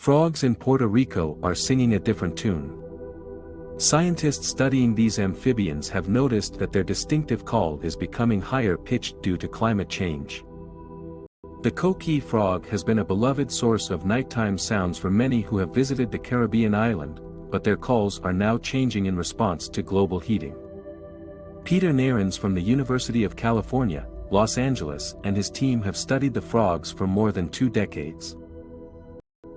Frogs in Puerto Rico are singing a different tune. Scientists studying these amphibians have noticed that their distinctive call is becoming higher-pitched due to climate change. The coqui frog has been a beloved source of nighttime sounds for many who have visited the Caribbean island, but their calls are now changing in response to global heating. Peter Nairns from the University of California, Los Angeles, and his team have studied the frogs for more than 2 decades.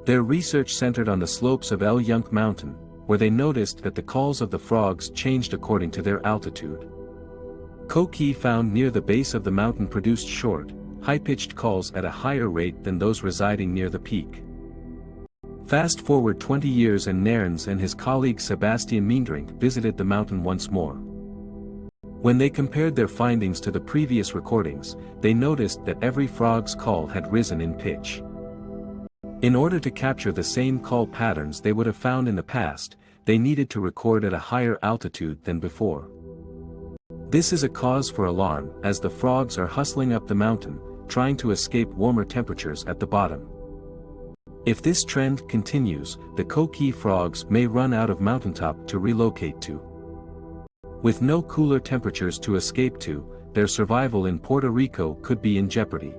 Their research centered on the slopes of El Yunque Mountain, where they noticed that the calls of the frogs changed according to their altitude. Coqui found near the base of the mountain produced short, high-pitched calls at a higher rate than those residing near the peak. Fast forward 20 years and Nairns and his colleague Sebastian Meendrink visited the mountain once more. When they compared their findings to the previous recordings, they noticed that every frog's call had risen in pitch. In order to capture the same call patterns they would have found in the past, they needed to record at a higher altitude than before. This is a cause for alarm, as the frogs are hustling up the mountain, trying to escape warmer temperatures at the bottom. If this trend continues, the coqui frogs may run out of mountaintop to relocate to. With no cooler temperatures to escape to, their survival in Puerto Rico could be in jeopardy.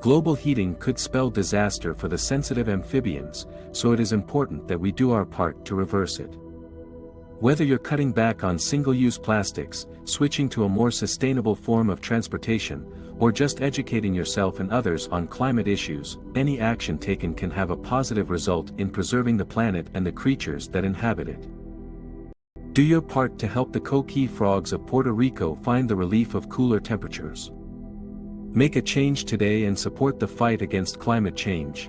Global heating could spell disaster for the sensitive amphibians, so it is important that we do our part to reverse it. Whether you're cutting back on single-use plastics, switching to a more sustainable form of transportation, or just educating yourself and others on climate issues, any action taken can have a positive result in preserving the planet and the creatures that inhabit it. Do your part to help the coqui frogs of Puerto Rico find the relief of cooler temperatures. Make a change today and support the fight against climate change.